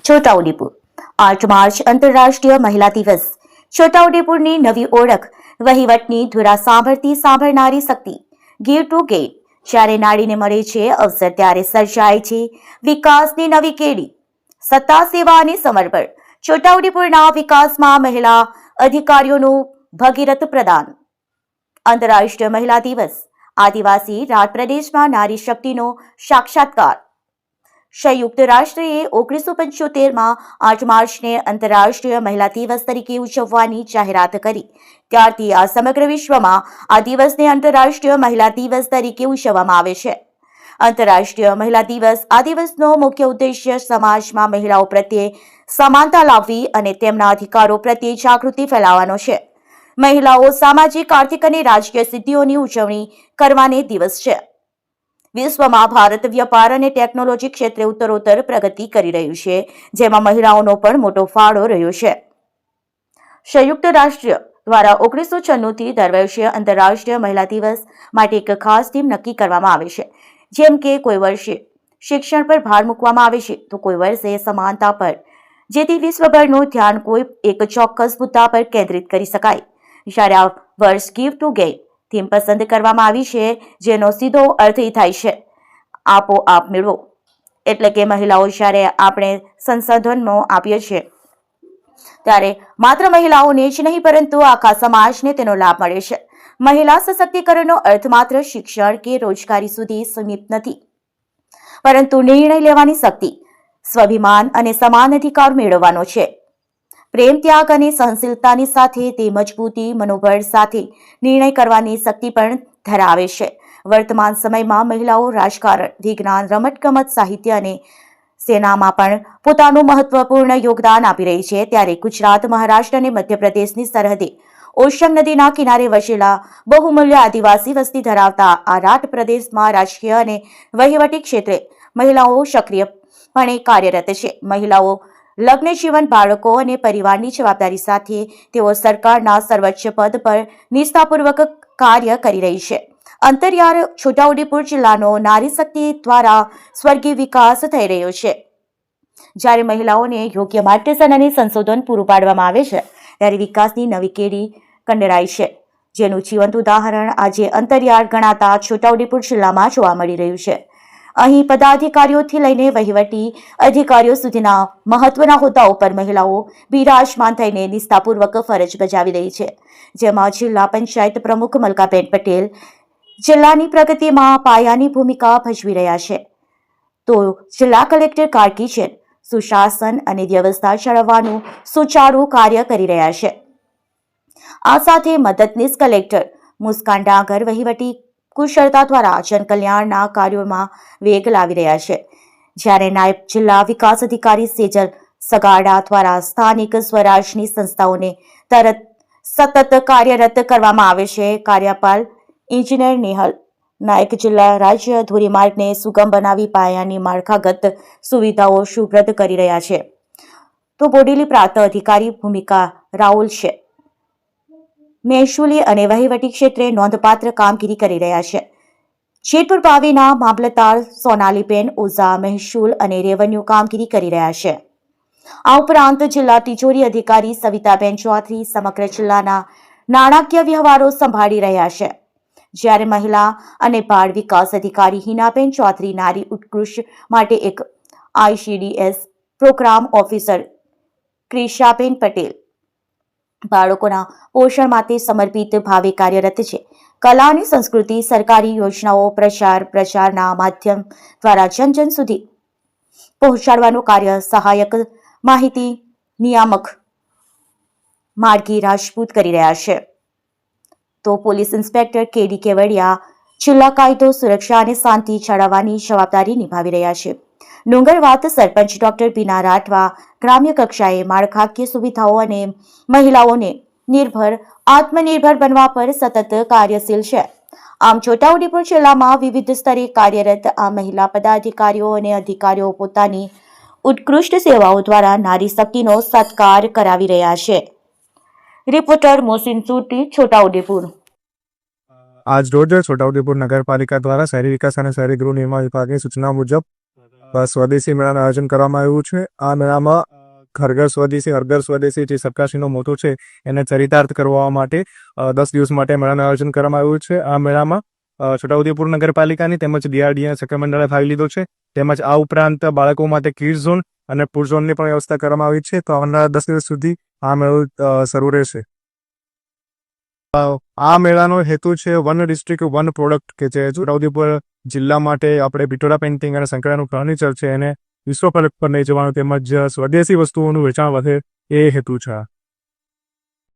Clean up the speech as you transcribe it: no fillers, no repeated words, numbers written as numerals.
Chhota Udepur 8 March આંતરરાષ્ટ્રીય મહિલા દિવસ. છોટાઉદેપુરની નવી ઓળખ વહીવટની ધુરા સાંભળતી સાંભળનારી શક્તિ. Give to gain. જ્યારે નાડીને મળે છે અવસર ત્યારે સર્જાય છે વિકાસની નવી કેડી. સત્તા, સેવા અને સમર્પણ. છોટાઉદેપુરના વિકાસમાં મહિલા અધિકારીઓનું ભગીરથ પ્રદાન. આંતરરાષ્ટ્રીય મહિલા દિવસ. આદિવાસી રાત પ્રદેશમાં નારી શક્તિનો સાક્ષાત્કાર. સંયુક્ત રાષ્ટ્રએ 1975માં 8 માર્ચને આંતરરાષ્ટ્રીય મહિલા દિવસ તરીકે ઉજવવાની જાહેરાત કરી. ત્યારથી આ સમગ્ર વિશ્વમાં આ દિવસને આંતરરાષ્ટ્રીય મહિલા દિવસ તરીકે ઉજવવામાં આવે છે. આંતરરાષ્ટ્રીય મહિલા દિવસ. આ દિવસનો મુખ્ય ઉદ્દેશ્ય સમાજમાં મહિલાઓ પ્રત્યે સમાનતા લાવવી અને તેમના અધિકારો પ્રત્યે જાગૃતિ ફેલાવવાનો છે. મહિલાઓ સામાજિક, આર્થિક અને રાજકીય સિદ્ધિઓની ઉજવણી કરવાનો દિવસ છે. વિશ્વમાં ભારત વ્યાપાર અને ટેકનોલોજી ક્ષેત્રે ઉત્તરોત્તર પ્રગતિ કરી રહ્યું છે, જેમાં મહિલાઓનો પણ મોટો ફાળો રહ્યો છે. સંયુક્ત રાષ્ટ્ર દ્વારા 1996થી દર વર્ષે આંતરરાષ્ટ્રીય મહિલા દિવસ માટે એક ખાસ થીમ નક્કી કરવામાં આવે છે. જેમ કે કોઈ વર્ષે શિક્ષણ પર ભાર મૂકવામાં આવે છે, તો કોઈ વર્ષે સમાનતા પર, જેથી વિશ્વભરનું ધ્યાન કોઈ એક ચોક્કસ મુદ્દા પર કેન્દ્રિત કરી શકાય. જ્યારે આ વર્ષ ગીવ ટુ ગેઇન થીમ પસંદ કરવામાં આવી છે, જેનો સીધો અર્થ એ થાય છે આપોઆપ મેળવો. એટલે કે મહિલાઓ જ્યારે આપણે સંસાધનો આપીએ છીએ ત્યારે માત્ર મહિલાઓને જ નહીં પરંતુ આખા સમાજને તેનો લાભ મળે છે. મહિલા સશક્તિકરણનો અર્થ માત્ર શિક્ષણ કે રોજગારી સુધી સીમિત નથી, પરંતુ નિર્ણય લેવાની શક્તિ, સ્વાભિમાન અને સમાન અધિકાર મેળવવાનો છે. પ્રેમ, ત્યાગ અને સહનશીલતાની સાથે તે મજબૂતી, મનોબળ સાથે નિર્ણય કરવાની શક્તિ પણ ધરાવે છે. વર્તમાન સમયમાં મહિલાઓ રાજકારણ, વિજ્ઞાન, રમતગમત, સાહિત્ય અને સેનામાં પણ પોતાનું મહત્વપૂર્ણ યોગદાન આપી રહી છે. ત્યારે ગુજરાત, મહારાષ્ટ્ર અને મધ્યપ્રદેશની સરહદે ઓશમ નદીના કિનારે વસેલા બહુમૂલ્ય આદિવાસી વસ્તી ધરાવતા આ રાટ પ્રદેશમાં રાજકીય અને વહીવટી ક્ષેત્રે મહિલાઓ સક્રિયપણે કાર્યરત છે. મહિલાઓ લગ્ન જીવન, બાળકો અને પરિવારની જવાબદારી સાથે તેઓ સરકારના સર્વોચ્ચ પદ પર નિષ્ઠાપૂર્વક કાર્ય કરી રહી છે. અંતરિયાળ છોટાઉદેપુર જિલ્લાનો નારી શક્તિ દ્વારા સ્વર્ગીય વિકાસ થઈ રહ્યો છે. જ્યારે મહિલાઓને યોગ્ય માર્ગદર્શન અને સંશોધન પૂરું પાડવામાં આવે છે, ત્યારે વિકાસની નવી કેડી કંડરાય છે, જેનું જીવંત ઉદાહરણ આજે અંતરિયાળ ગણાતા છોટાઉદેપુર જિલ્લામાં જોવા મળી રહ્યું છે. અહીં પદાધિકારીઓથી લઈને વહીવટી અધિકારીઓ સુધીના મહત્વના હોદ્દાઓ પર મહિલાઓ બિરાજમાન થઈને નિષ્ઠાપૂર્વક ફરજ બજાવી રહી છે. જેમાં જિલ્લા પંચાયત પ્રમુખ મલકાબેન પટેલ જિલ્લાની પ્રગતિમાં પાયાની ભૂમિકા ભજવી રહ્યા છે, તો જિલ્લા કલેક્ટર કાર્કિચન સુશાસન અને વ્યવસ્થા જાળવવાનું સુચારુ કાર્ય કરી રહ્યા છે. આ સાથે મદદનીશ કલેક્ટર મુસ્કાન ડાંગર વહીવટી કુશળતા દ્વારા જનકલ્યાણના કાર્યોમાં વેગ લાવી રહ્યા છે. જ્યારે નાયબ જિલ્લા વિકાસ અધિકારી સેજલ સગાડા દ્વારા સ્થાનિક સ્વરાજની સંસ્થાઓને સતત કાર્યરત કરવામાં આવે છે. કાર્યપાલ ઇજનેર નેહલ નાયક જિલ્લા રાજ્ય ધોરીમાર્ગને સુગમ બનાવી પાયાની માળખાગત સુવિધાઓ સુપ્રત કરી રહ્યા છે. તો બોડેલી પ્રાંત અધિકારી ભૂમિકા રાહુલ છે. મહેસૂલી અને વહીવટી ક્ષેત્રે નોંધપાત્ર કામગીરી કરી રહ્યા છે. જેતપુર પાવીના મામલતદાર સોનાલીબેન ઓઝા મહેસૂલ અને રેવન્યુ કામગીરી કરી રહ્યા છે. આ ઉપરાંત જિલ્લા તિજોરી અધિકારી સવિતાબેન ચૌધરી સમગ્ર જિલ્લાના નાણાકીય વ્યવહારો સંભાળી રહ્યા છે. જ્યારે મહિલા અને બાળ વિકાસ અધિકારી હિનાબેન ચૌધરી નારી ઉત્કૃષ્ટ માટે એક ICDS પ્રોગ્રામ ઓફિસર ક્રિશાબેન પટેલ બાળકોના પોષણ માટે સમર્પિત ભાવે કાર્યરત છે. કલા અને સંસ્કૃતિ સરકારી યોજનાઓ પ્રચારના માધ્યમ દ્વારા જન સુધી પહોંચાડવાનું કાર્ય સહાયક માહિતી નિયામક માર્ગી રાજપૂત કરી રહ્યા છે. તો પોલીસ ઇન્સ્પેક્ટર KD કેવડિયા જિલ્લા કાયદો, સુરક્ષા અને શાંતિ જાળવવાની જવાબદારી નિભાવી રહ્યા છે. ડુંગરવાત સરપંચ ડોક્ટર બીના રાઠવા ગ્રામ્ય કક્ષાએ માળખાકીય સુવિધાઓ અને મહિલાઓને આત્મનિર્ભર બનવા પર સતત કાર્યશીલ છે. આમ છોટાઉદેપુર જિલ્લામાં વિવિધ સ્તરે કાર્યરત આ મહિલા પદાધિકારીઓ અને અધિકારીઓ પોતાની ઉત્કૃષ્ટ સેવાઓ દ્વારા નારી શક્તિનો સત્કાર કરાવી રહ્યા છે. રિપોર્ટર મોહસિન સુરતી, છોટાઉદેપુર. આજ રોજ છોટાઉદેપુર નગરપાલિકા દ્વારા શહેરી વિકાસ અને શહેરી ગૃહ નિર્માણ વિભાગની સૂચના મુજબ સ્વદેશી મેળાનું આયોજન કરવામાં આવ્યું છે. આ મેળામાં ઘર ઘર સ્વદેશી હર સ્વદેશી જે સબકાશીનો મોટો છે એને ચરિતાર્થ કરવા માટે 10 દિવસ માટે મેળાનું આયોજન કરવામાં આવ્યું છે. આ મેળામાં છોટાઉદેપુર નગરપાલિકાની તેમજ ડીઆરડીએ સખી મંડળે ભાગ લીધો છે. તેમજ આ ઉપરાંત બાળકો માટે કિડ્સ ઝોન અને ફૂડ ઝોનની પણ વ્યવસ્થા કરવામાં આવી છે. તો આવનારા 10 દિવસ સુધી આ મેળો શરૂ રહેશે. આ મેળાનો હેતુ છે વન ડિસ્ટ્રિક્ટ વન પ્રોડક્ટ, કે જે છોટાઉદેપુર જિલ્લા માટે આપણે પિટોરા પેઇન્ટિંગ અને સંકળાયેલું ફર્નિચર છે એને વિશ્વ પર લઈ જવાનું તેમજ સ્વદેશી વસ્તુઓનું વેચાણ વધે એ હેતુ છે.